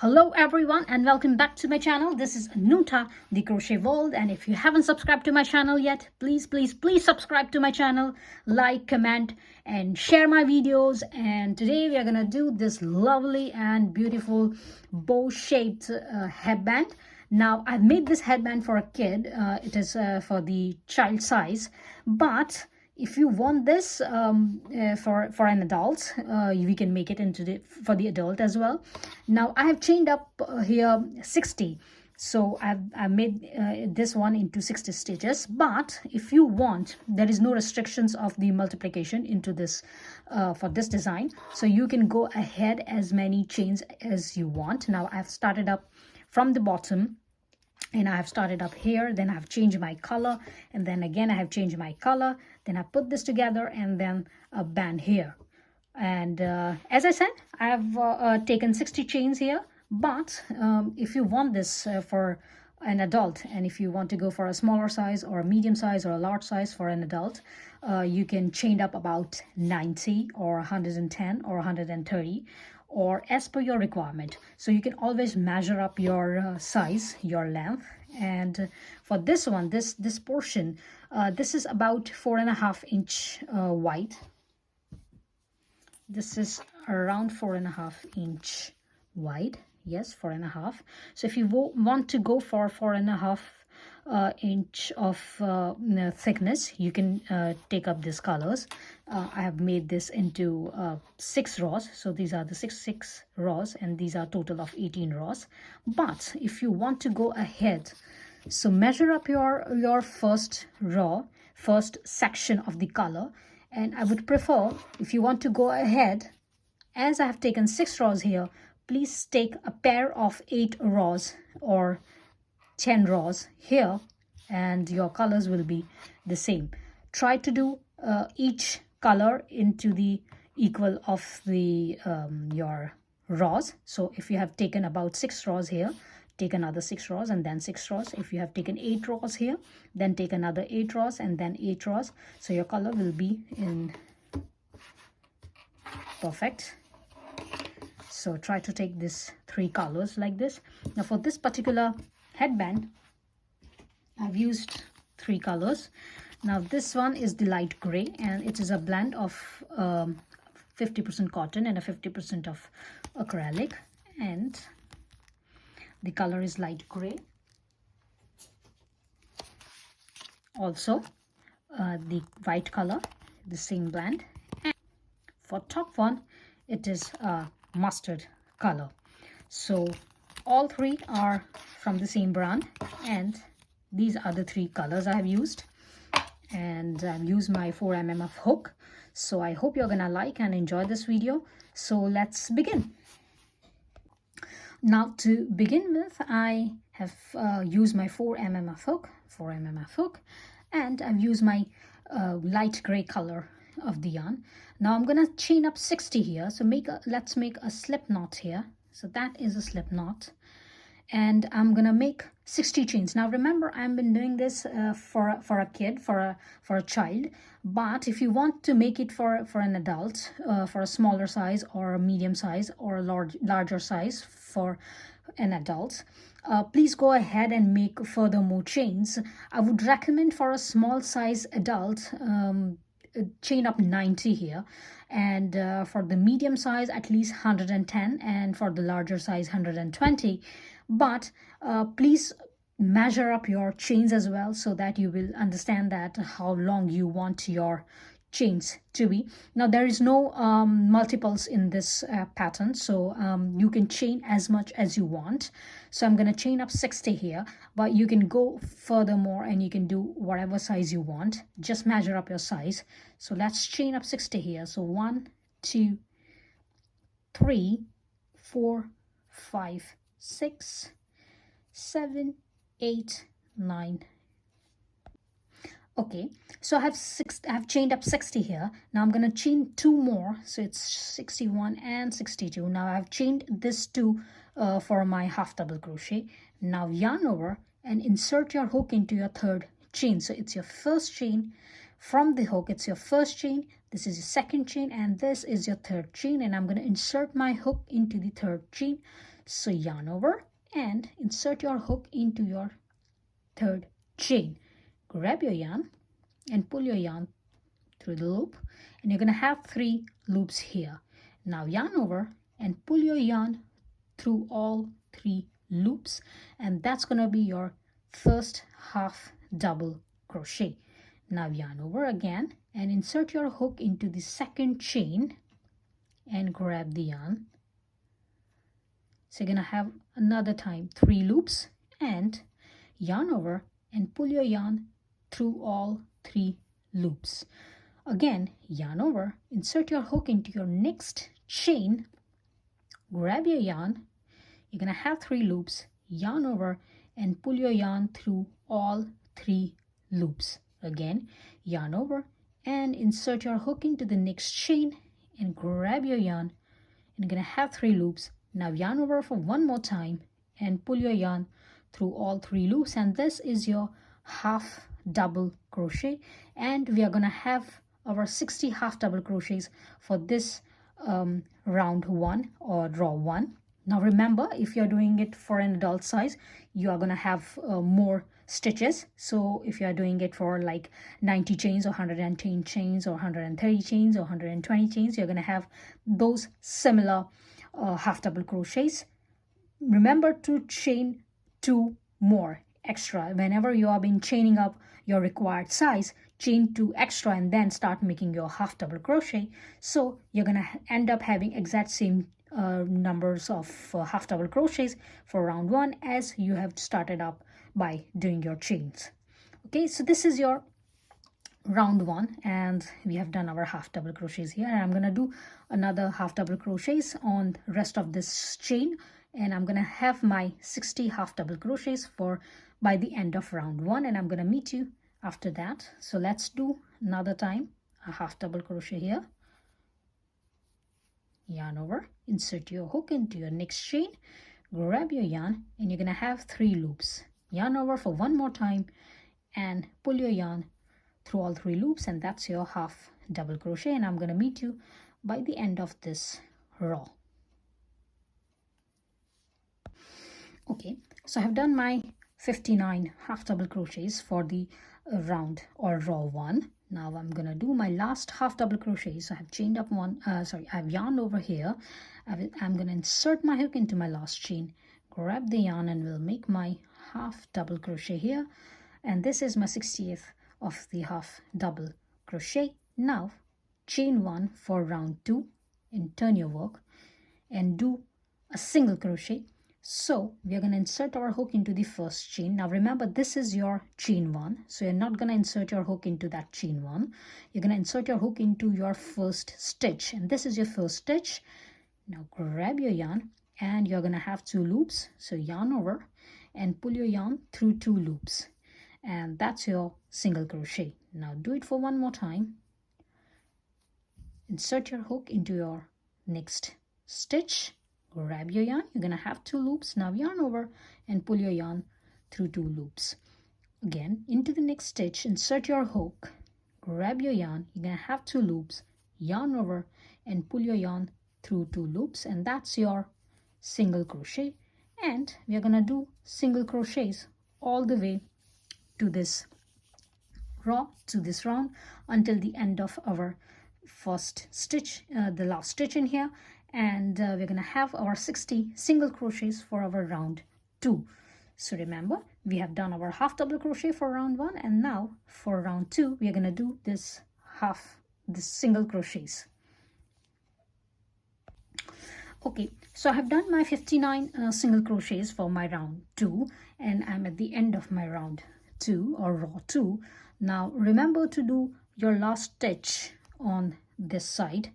Hello everyone and welcome back to my channel. This is Nuta, the Crochet World, and if you haven't subscribed to my channel yet, please subscribe to my channel, like, comment and share my videos. And today we are gonna do this lovely and beautiful bow shaped headband. Now I've made this headband for a kid. It is for the child size, but if you want this for an adult, we can make it into for the adult as well. Now I have chained up here 60, so I've made this one into 60 stitches. But if you want, there is no restrictions of the multiplication into this for this design, so you can go ahead as many chains as you want. Now I've started up from the bottom, and I have started up here, then I have changed my color, and then again I have changed my color, then I put this together, and then a band here. And as I said, I have taken 60 chains here. But if you want this for an adult, and if you want to go for a smaller size or a medium size or a large size for an adult, you can chain up about 90 or 110 or 130, or as per your requirement. So you can always measure up your size, your length. And for this one, this portion, this is about 4.5 inch wide. This is around 4.5 inch wide. Yes, 4.5. So if you want to go for 4.5 inch of thickness, you can take up these colors. I have made this into 6 rows, so these are the six rows, and these are total of 18 rows. But if you want to go ahead, so measure up your first row, first section of the color. And I would prefer, if you want to go ahead, as I have taken 6 rows here, please take a pair of 8 rows or 10 rows here, and your colors will be the same. Try to do each color into the equal of the your rows. So if you have taken about 6 rows here, take another 6 rows and then 6 rows. If you have taken 8 rows here, then take another 8 rows and then 8 rows. So your color will be in perfect. So try to take these 3 colors like this. Now for this particular headband, I've used 3 colors. Now this one is the light gray, and it is a blend of 50% cotton and a 50% of acrylic, and the color is light gray. Also the white color, the same blend. And for top one, it is mustard color. So all 3 are from the same brand, and these are the 3 colors I have used. And I've used my 4mm of hook. So I hope you're gonna like and enjoy this video. So let's begin. Now to begin with, I have used my 4mm of hook, and I've used my light gray color of the yarn. Now I'm gonna chain up 60 here. So let's make a slip knot here. So that is a slip knot, and I'm gonna make 60 chains. Now remember, I've been doing this for a kid, for a child. But if you want to make it for an adult, for a smaller size or a medium size or a larger size for an adult, please go ahead and make further more chains. I would recommend for a small size adult, chain up 90 here, and for the medium size at least 110, and for the larger size 120. But please measure up your chains as well, so that you will understand that how long you want your chains to be. Now there is no multiples in this pattern, so you can chain as much as you want. So I'm going to chain up 60 here, but you can go furthermore and you can do whatever size you want. Just measure up your size. So let's chain up 60 here. So 1 2 3 4 5 6 7 8 9. Okay, so I have chained up 60 here. Now I'm going to chain 2 more, so it's 61 and 62. Now I've chained this 2 for my half double crochet. Now yarn over and insert your hook into your 3rd chain. So it's your first chain from the hook, it's your first chain, this is your 2nd chain, and this is your 3rd chain. And I'm going to insert my hook into the 3rd chain. So yarn over and insert your hook into your third chain. Grab your yarn and pull your yarn through the loop, and you're going to have 3 loops here. Now yarn over and pull your yarn through all 3 loops, and that's going to be your first half double crochet. Now yarn over again and insert your hook into the second chain and grab the yarn. So you're going to have another time 3 loops, and yarn over and pull your yarn through all 3 loops. Again, yarn over, insert your hook into your next chain, grab your yarn. You're going to have 3 loops, yarn over and pull your yarn through all 3 loops. Again, yarn over and insert your hook into the next chain and grab your yarn. And you're going to have 3 loops. Now yarn over for one more time and pull your yarn through all 3 loops, and this is your half double crochet, and we are going to have our 60 half double crochets for this round 1 or row 1. Now remember, if you're doing it for an adult size, you are going to have more stitches. So if you are doing it for like 90 chains or 110 chains or 130 chains or 120 chains, you're going to have those similar half double crochets. Remember to chain 2 more extra. Whenever you have been chaining up your required size, chain 2 extra and then start making your half double crochet. So you're going to end up having exact same numbers of half double crochets for round 1 as you have started up by doing your chains. Okay, so this is your round 1, and we have done our half double crochets here, and I'm going to do another half double crochets on the rest of this chain, and I'm going to have my 60 half double crochets for by the end of round 1, and I'm going to meet you after that. So let's do another time a half double crochet here, yarn over, insert your hook into your next chain, grab your yarn, and you're going to have 3 loops. Yarn over for one more time and pull your yarn through all 3 loops, and that's your half double crochet, and I'm going to meet you by the end of this row. Okay, so I have done my 59 half double crochets for the round or row 1. Now I'm going to do my last half double crochet. So I have chained up I've yarned over here. I'm going to insert my hook into my last chain, grab the yarn, and we'll make my half double crochet here, and this is my 60th of the half double crochet. Now chain 1 for round 2 and turn your work and do a single crochet. So we are going to insert our hook into the first chain. Now remember, this is your chain 1, so you're not going to insert your hook into that chain 1. You're going to insert your hook into your first stitch, and this is your first stitch. Now grab your yarn, and you're going to have 2 loops. So yarn over and pull your yarn through 2 loops, and that's your single crochet. Now do it for one more time. Insert your hook into your next stitch, grab your yarn, you're going to have 2 loops. Now yarn over and pull your yarn through 2 loops. Again, into the next stitch, insert your hook, grab your yarn, you're going to have 2 loops, yarn over and pull your yarn through 2 loops, and that's your single crochet. And we are going to do single crochets all the way to this row, to this round, until the end of our first stitch, the last stitch in here, and we're going to have our 60 single crochets for our round 2. So remember, we have done our half double crochet for round 1, and now for round 2 we are going to do this single crochets. Okay, so I have done my 59 single crochets for my round 2, and I'm at the end of my round 2 or row 2. Now remember to do your last stitch on this side.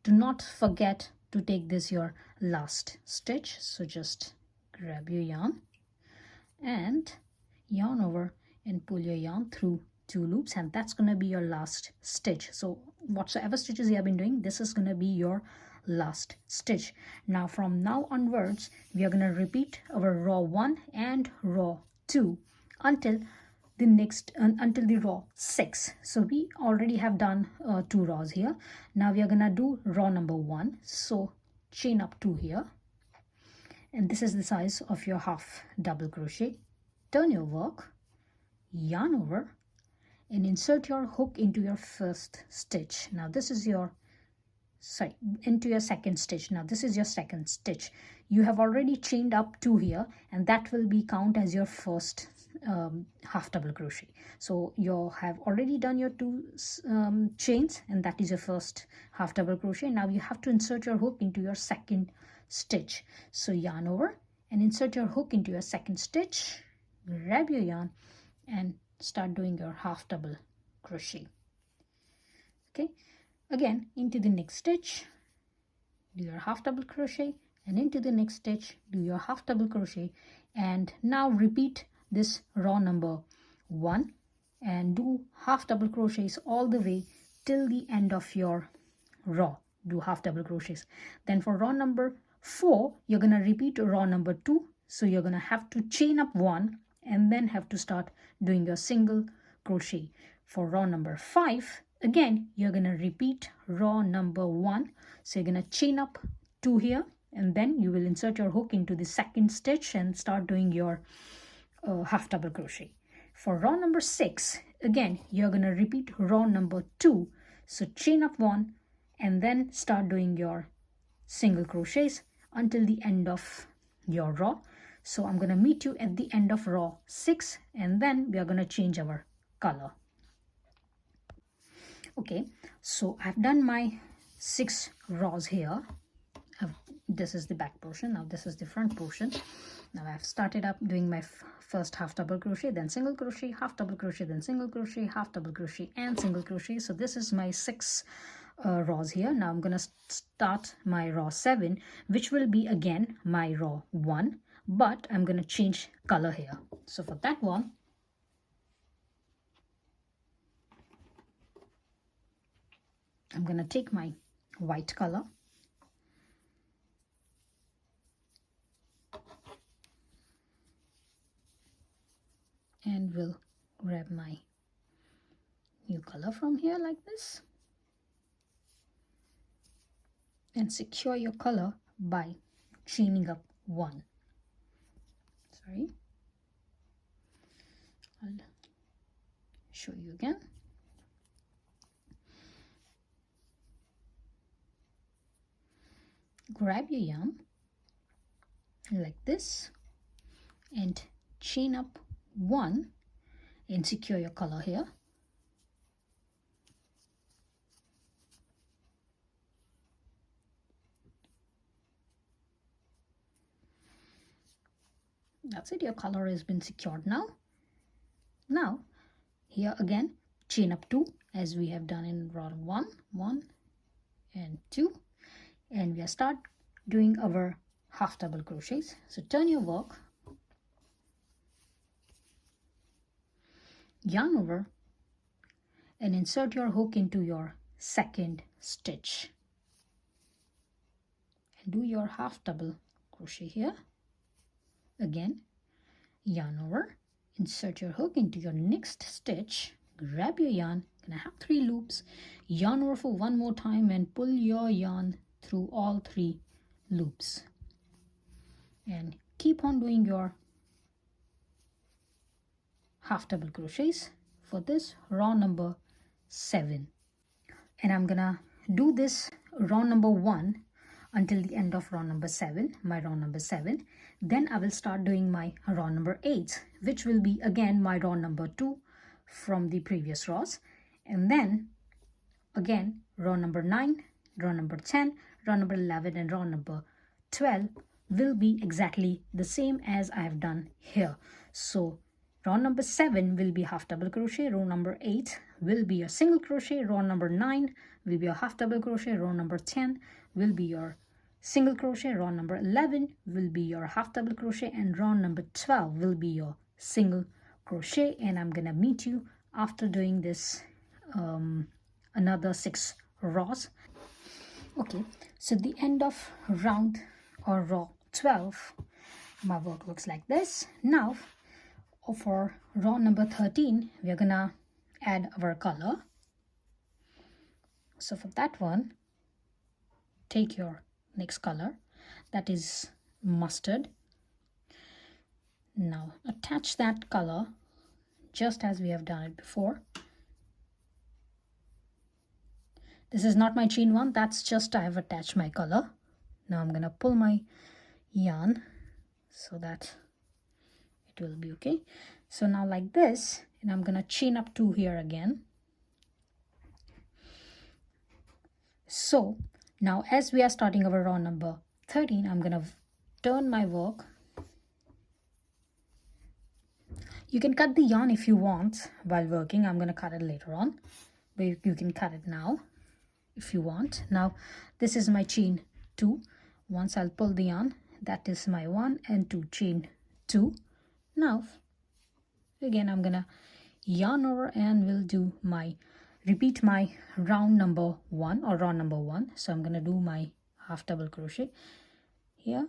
Do not forget to take this your last stitch. So just grab your yarn and yarn over and pull your yarn through 2 loops, and that's going to be your last stitch. So whatsoever stitches you have been doing, this is going to be your last stitch. Now from now onwards we are going to repeat our row 1 and row 2 until the row 6. So we already have done 2 rows here. Now we are going to do row number 1. So chain up 2 here, and this is the size of your half double crochet. Turn your work, yarn over, and insert your hook into your first stitch. Now this is your into your second stitch. Now this is your second stitch. You have already chained up 2 here, and that will be count as your first half double crochet. So you have already done your 2 chains, and that is your first half double crochet. Now you have to insert your hook into your second stitch. So yarn over and insert your hook into your second stitch, grab your yarn and start doing your half double crochet. Okay, again into the next stitch, do your half double crochet, and into the next stitch do your half double crochet, and now repeat this row number 1 and do half double crochets all the way till the end of your row. Do half double crochets. Then for row number 4 you're gonna repeat row number 2, so you're gonna have to chain up 1 and then have to start doing your single crochet. For row number 5 again you're gonna repeat row number 1, so you're gonna chain up 2 here, and then you will insert your hook into the second stitch and start doing your half double crochet. For row number 6 again you're gonna repeat row number 2, so chain up 1 and then start doing your single crochets until the end of your row. So I'm gonna meet you at the end of row 6, and then we are gonna change our color. Okay, so I've done my 6 rows here. This is the back portion. Now this is the front portion. Now I've started up doing my first half double crochet, then single crochet, half double crochet, then single crochet, half double crochet, and single crochet. So this is my 6 rows here. Now I'm gonna start my row 7, which will be again my row 1, but I'm gonna change color here. So for that one, I'm gonna take my white color and will grab my new color from here like this, and secure your color by chaining up 1. Sorry, I'll show you again. Grab your yarn like this and chain up 1 and secure your color here. That's it, your color has been secured now. Now here again chain up 2 as we have done in row 1, 1 and 2, and we start doing our half double crochets. So turn your work, yarn over and insert your hook into your second stitch and do your half double crochet here. Again yarn over, insert your hook into your next stitch, grab your yarn, gonna have 3 loops, yarn over for 1 more time and pull your yarn through all 3 loops, and keep on doing your half double crochets for this row number 7. And I'm gonna do this row number 1 until the end of row number 7, my row number 7. Then I will start doing my row number 8, which will be again my row number 2 from the previous rows, and then again row number 9, row number 10, row number 11 and row number 12 will be exactly the same as I have done here. So row number 7 will be half double crochet, row number 8 will be a single crochet, row number 9 will be a half double crochet, row number 10 will be your single crochet, row number 11 will be your half double crochet, and row number 12 will be your single crochet. And I'm gonna meet you after doing this another 6 rows. Okay, so the end of round or row 12, my work looks like this. Now for row number 13 we're gonna add our color. So for that one, take your next color, that is mustard. Now attach that color just as we have done it before. This is not my chain one, that's just I have attached my color. Now I'm gonna pull my yarn so that it will be okay. So now like this, and I'm gonna chain up 2 here again. So now as we are starting our round number 13, I'm gonna turn my work. You can cut the yarn if you want while working. I'm gonna cut it later on, but you can cut it now if you want. Now this is my chain 2. Once I'll pull the yarn, that is my 1 and 2, chain 2. Now again I'm gonna yarn over and we'll do my repeat my round number 1 or round number 1. So I'm gonna do my half double crochet here.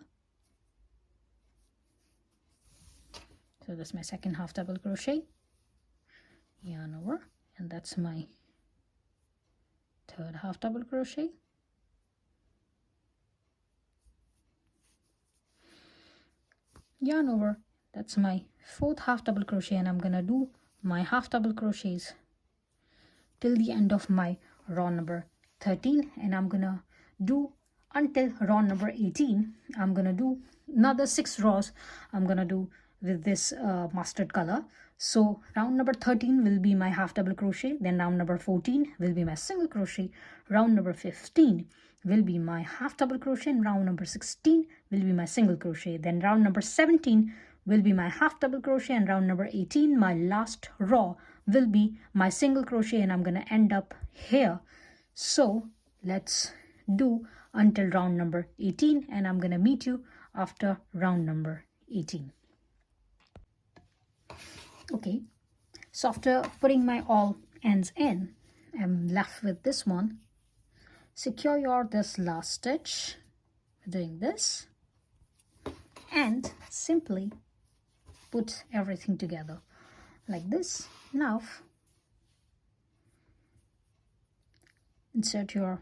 So that's my second half double crochet, yarn over, and that's my third half double crochet, yarn over, that's my fourth half double crochet, and I'm gonna do my half double crochets till the end of my round number 13, and I'm gonna do until round number 18. I'm gonna do another 6 rows I'm gonna do with this mustard color. So round number 13 will be my half double crochet, then round number 14 will be my single crochet, round number 15 will be my half double crochet, and round number 16 will be my single crochet, then round number 17 will be my half double crochet, and round number 18, my last row, will be my single crochet, and I'm gonna end up here. So let's do until round number 18, and I'm gonna meet you after round number 18. Okay, so after putting my all ends in, I'm left with this one. Secure your this last stitch, doing this, and simply put everything together like this. Now insert your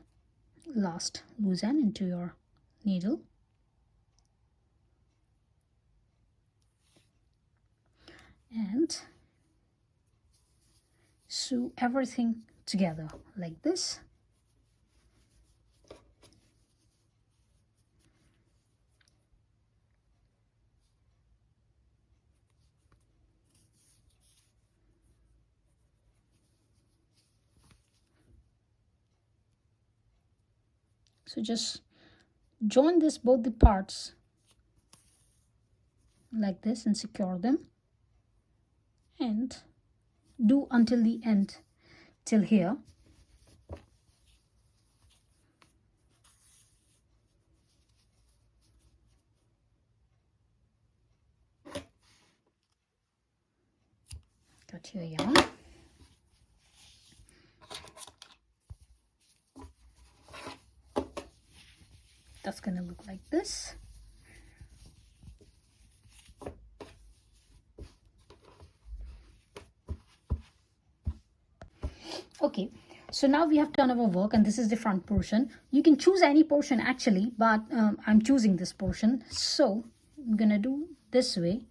last loose end into your needle, and sew everything together like this. So just join this both the parts like this and secure them, and do until the end, till here. Cut your yarn. That's gonna look like this. Okay, so now we have done our work, and this is the front portion. You can choose any portion actually, but I'm choosing this portion. So I'm gonna do this way.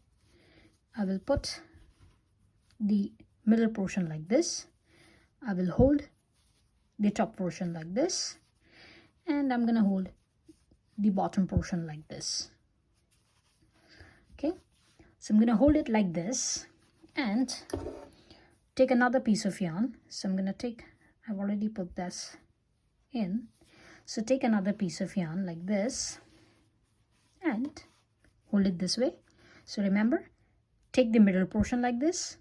I will put the middle portion like this. I will hold the top portion like this, and I'm gonna hold the bottom portion like this. Okay, so I'm gonna hold it like this and take another piece of yarn. So I'm gonna take, I've already put this in, so take another piece of yarn like this and hold it this way. So remember, take the middle portion like this,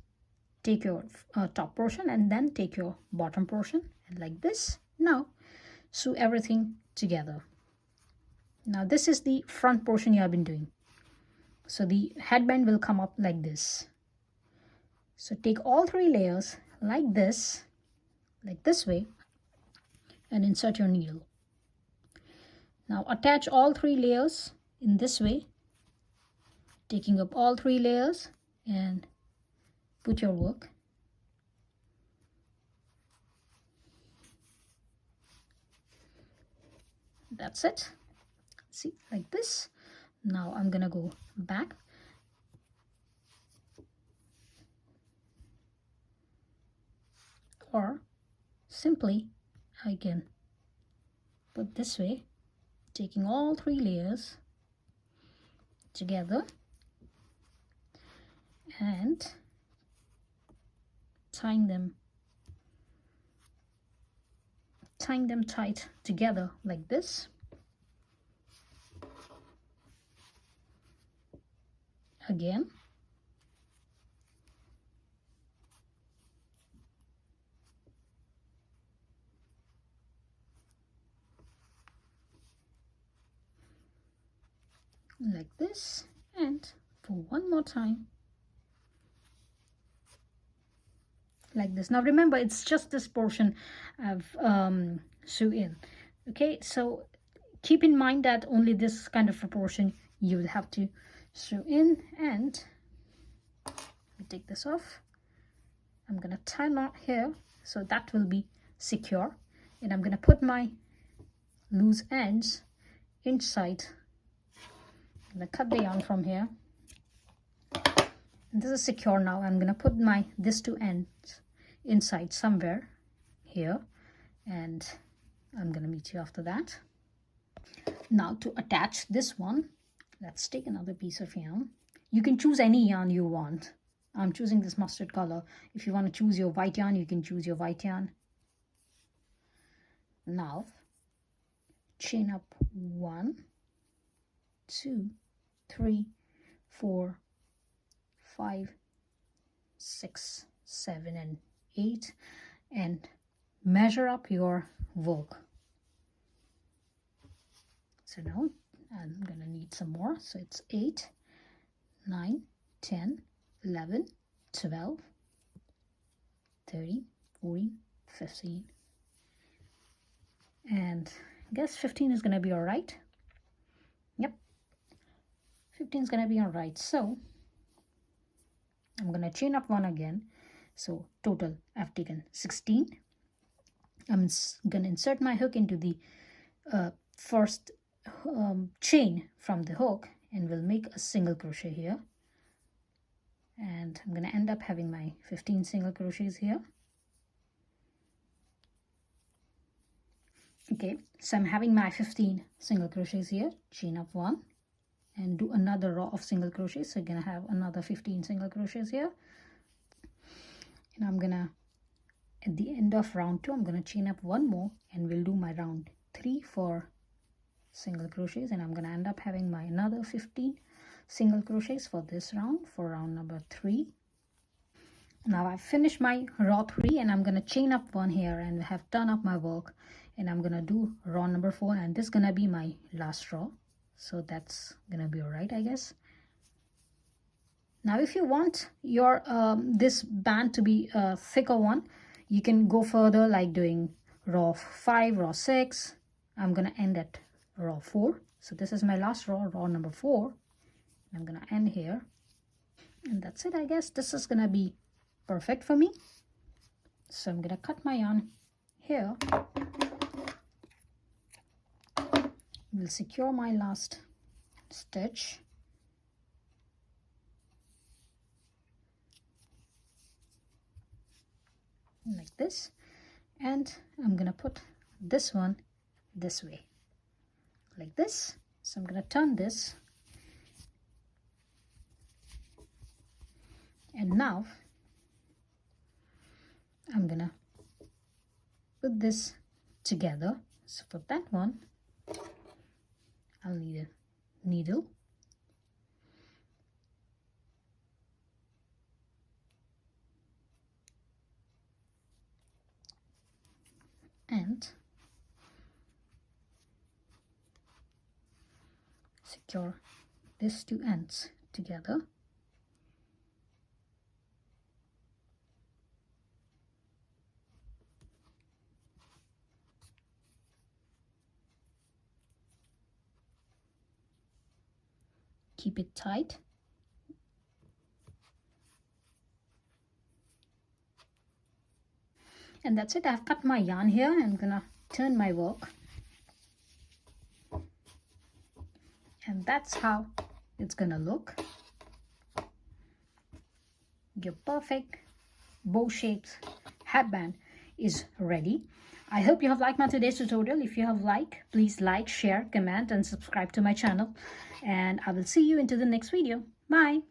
take your top portion, and then take your bottom portion, and like this. Now sew everything together. Now this is the front portion you have been doing. So the headband will come up like this. So take all 3 layers like this way, and insert your needle. Now attach all 3 layers in this way, taking up all 3 layers, and put your work. That's it. See, like this. Now I'm gonna go back, or simply I can put this way, taking all 3 layers together and tying them tight together like this. Again, like this, and for one more time like this. Now remember, it's just this portion I've sew in. Okay, so keep in mind that only this kind of proportion you will have to sew in. And let me take this off. I'm gonna tie a knot here so that will be secure, and I'm gonna put my loose ends inside. I'm gonna cut the yarn from here, and this is secure. Now I'm gonna put these 2 ends inside somewhere here, and I'm gonna meet you after that. Now to attach this one, let's take another piece of yarn. You can choose any yarn you want. I'm choosing this mustard color. If you want to choose your white yarn, you can choose your white yarn. Now chain up 1, 2, 3, 4, 5, 6, 7, and 8, and measure up your work. So now I'm gonna need some more. So it's 8, 9, 10, 11, 12, 13, 14, 15, and I guess 15 is gonna be all right. Yep, 15 is gonna be all right. So I'm gonna chain up 1 again. So total I've taken 16. I'm gonna insert my hook into the first chain from the hook, and we'll make a single crochet here, and I'm gonna end up having my 15 single crochets here. Okay, so I'm having my 15 single crochets here. Chain up 1 and do another row of single crochets. So you're gonna have another 15 single crochets here, and I'm gonna, at the end of round 2, I'm gonna chain up 1 more, and we'll do my round 3 for single crochets, and I'm gonna end up having my another 15 single crochets for this round, for round number 3. Now I've finished my row 3, and I'm gonna chain up 1 here and have done up my work, and I'm gonna do row number 4, and this is gonna be my last row. So that's gonna be all right, I guess. Now if you want your this band to be a thicker one, you can go further, like doing row 5, row 6. I'm gonna end at row 4. So this is my last row, row number 4. I'm gonna end here, and that's it. I guess this is gonna be perfect for me. So I'm gonna cut my yarn here. We'll secure my last stitch, like this, and I'm gonna put this one this way, like this. So I'm gonna turn this, and now I'm gonna put this together. So for that one, I'll need a needle, and secure these 2 ends together. Keep it tight. And that's it. I've cut my yarn here. I'm gonna turn my work, And that's how it's gonna look. Your perfect bow shaped headband is ready. I hope you have liked my today's tutorial. If you have liked, please like, share, comment, and subscribe to my channel. And I will see you into the next video. Bye.